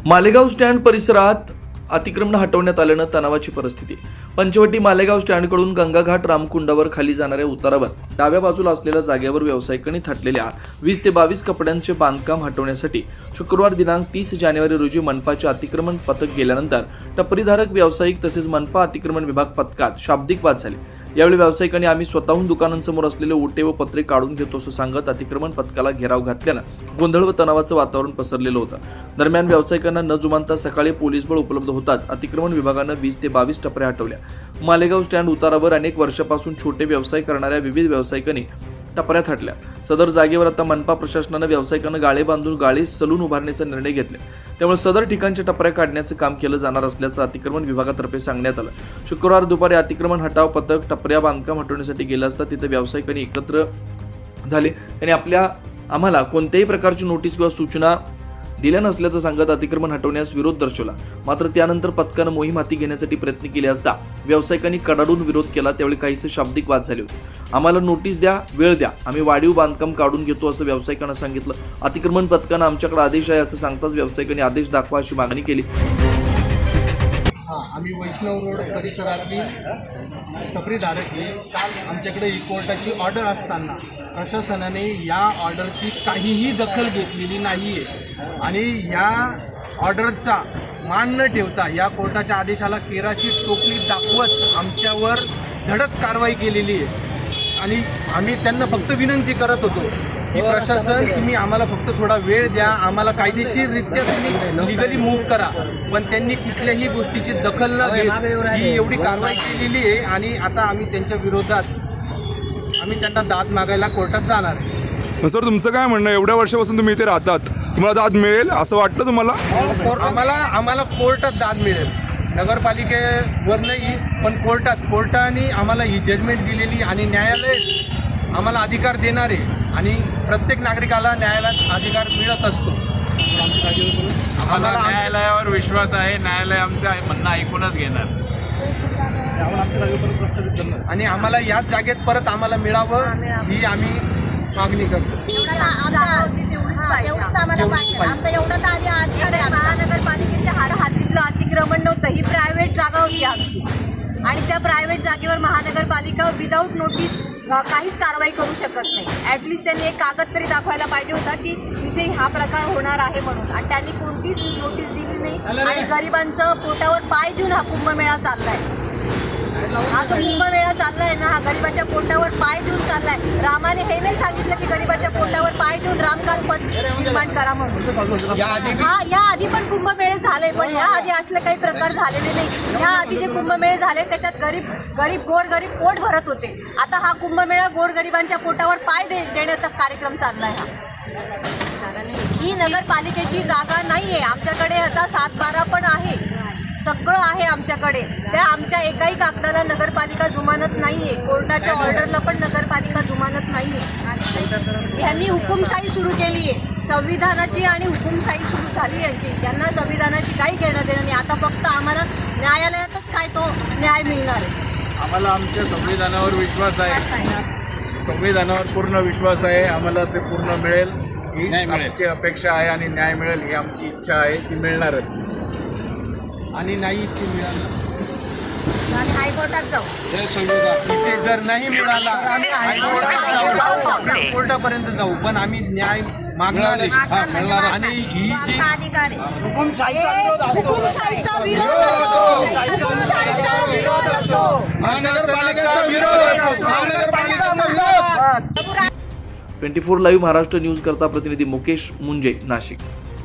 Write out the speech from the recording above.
Malegaon stand परिसरात अतिक्रमण हटवण्यात आल्यानं तणावाची परिस्थिती। पंचवटी मालेगाव स्टँडकडून गंगाघाट रामकुंडावर खाली जाणाऱ्या उतारावर डाव्या बाजूला असलेल्या जागेवर व्यावसायिकांनी थाटलेल्या 20 ते 22 कपड्यांचे बांधकाम हटवण्यासाठी शुक्रवार दिनांक 30 जानेवारी रोजी मनपाचे अतिक्रमण पथक गेल्यानंतर टपरीधारक व्यावसायिक तसेच मनपा अतिक्रमण विभाग पथकात शाब्दिक वाद झाले। यावेळी व्यावसायिकांनी आम्ही स्वतःहून दुकानांसमोर असलेले ओटे व पत्रे काढून घेतो असं सांगत अतिक्रमण पथकाला घेराव घातल्यानं गोंधळ व तणावाचं वातावरण पसरलेलं होतं। दरम्यान व्यावसायिकांना न जुमानता सकाळी पोलीस बळ उपलब्ध होताच अतिक्रमण विभागानं 20 ते 22 टपऱ्या हटवल्या। मालेगाव स्टँड उतारावर अनेक वर्षापासून छोटे व्यवसाय करणाऱ्या विविध व्यावसायिकांनी टपऱ्या थाटल्या। सदर जागेवर आता मनपा प्रशासनानं व्यावसायिकांना गाळे बांधून गाळे सलून उभारण्याचा निर्णय घेतला। त्यामुळे सदर ठिकाणच्या टपऱ्या काढण्याचं काम केलं जाणार असल्याचं अतिक्रमण विभागातर्फे सांगण्यात आलं। शुक्रवार दुपारी अतिक्रमण हटाव पथक टपऱ्या बांधकाम हटवण्यासाठी गेलं असता तिथे व्यावसायिकांनी एकत्र झाले आणि आम्हाला कोणत्याही प्रकारची नोटीस किंवा सूचना दिल्या नसल्याचं सांगत अतिक्रमण हटवण्यास विरोध दर्शवला। मात्र त्यानंतर पथकानं मोहीम हाती घेण्यासाठी प्रयत्न केले असता व्यावसायिकांनी कडाडून विरोध केला। त्यावेळी काहीसे शाब्दिक वाद झाले होते। आम्हाला नोटीस द्या, वेळ द्या, आम्ही वाढीव बांधकाम काढून घेतो असं व्यावसायिकांना सांगितलं। अतिक्रमण पथकानं आमच्याकडे आदेश आहे असं सांगताच व्यावसायिकांनी आदेश दाखवा अशी मागणी केली। आम्ही वैष्णव रोड परिसरातली टपरीधारक ही काल आमच्याकडे कोर्टाची ऑर्डर असताना प्रशासनाने या ऑर्डरची काहीही दखल घेतलेली नाही आहे आणि या ऑर्डरचा मान न ठेवता या कोर्टाच्या आदेशाला केराची टोपली दाखवत आमच्यावर धडक कारवाई केलेली आहे। आणि आम्ही त्यांना फक्त विनंती करत होतो की प्रशासन तुम्ही आम्हाला फक्त थोडा वेळ द्या, आम्हाला कायदेशीररित्या तुम्ही लिगली मूव्ह करा, पण त्यांनी कुठल्याही गोष्टीची दखल न घेत ही एवढी कारवाई केलेली आहे। आणि आता आम्ही त्यांच्या विरोधात त्यांना दाद मागायला कोर्टात जाणार। सर, तुमचं काय म्हणणं आहे? एवढ्या वर्षापासून तुम्ही इथे राहतात, तुम्हाला दाद मिळेल असं वाटतं तुम्हाला? आम्हाला कोर्टात दाद मिळेल, नगरपालिकेवर नाही पण कोर्टाने आम्हाला ही जजमेंट दिलेली आणि न्यायालय आम्हाला अधिकार देणार आहे आणि प्रत्येक नागरिकाला न्यायालयात अधिकार मिळत असतो। आम्हाला न्यायालयावर विश्वास आहे, न्यायालय आमचं म्हणणं ऐकूनच घेणार आणि आम्हाला याच जागेत परत आम्हाला मिळावं ही आम्ही मागणी करतो। महानगरपालिकेच्या हातीतलं अतिक्रमण नव्हतं, ही प्रायव्हेट जागा होती आमची आणि त्या प्रायव्हेट जागेवर महानगरपालिका विदाऊट नोटीस काहीच कारवाई करू शकत नाही। ॲटलिस्ट त्यांनी एक कागद तरी दाखवायला पाहिजे होता की इथे हा प्रकार होणार आहे म्हणून, आणि त्यांनी कोणतीच नोटीस दिली नाही आणि गरिबांचं पोटावर पाय देऊन हा कुंभमेळा चाललाय। हा जो कुंभमेळा चाललाय ना, हा गरिबाच्या पोटावर पाय देऊन चाललाय। रामाने हे नाही सांगितलं की गरिबाच्या पोटावर पाय देऊन रामकाल निर्माण करा म्हणून। या आधी पण कुंभमेळे झाले, पण या आधी असले काही प्रकार झालेले नाही। ह्या आधी जे कुंभमेळे झाले त्याच्यात गोरगरीब पोट भरत होते। आता हा कुंभमेळा गोरगरिबांच्या पोटावर पाय देण्याचा कार्यक्रम चाललाय। ही नगरपालिकेची जागा नाहीये, आमच्याकडे आता 7-12 पण आहे, सगळं आहे आमच्याकडे। त्या आमच्या एकाही कागदाला नगरपालिका जुमानत नाहीये, कोर्टाच्या ऑर्डरला पण नगरपालिका जुमानत नाहीये। यांनी हुकुमशाही सुरू केली आहे, संविधानाची आणि हुकुमशाही सुरू झाली यांची। यांना संविधानाची काही घेणं देणं नाही। आता फक्त आम्हाला न्यायालयातच काय तो न्याय मिळणार आहे। आम्हाला आमच्या संविधानावर विश्वास आहे, संविधानावर पूर्ण विश्वास आहे। आम्हाला ते पूर्ण मिळेल ही आमची अपेक्षा आहे आणि न्याय मिळेल ही आमची इच्छा आहे, ती मिळणारच आणि नाही इच्छा मिळालं आणि हायकोर्टात जाऊ, इथे जर नाही मिळाला आम्ही कोर्टापर्यंत जाऊ, पण आम्ही न्याय मागणार आहे। आणि ही जी हुकुमशाहीचा विरोध असो, महानगरपालिकेचा विरोध 24 लाईव्ह महाराष्ट्र न्यूज करता प्रतिनिधी मुकेश मुंजे, नाशिक।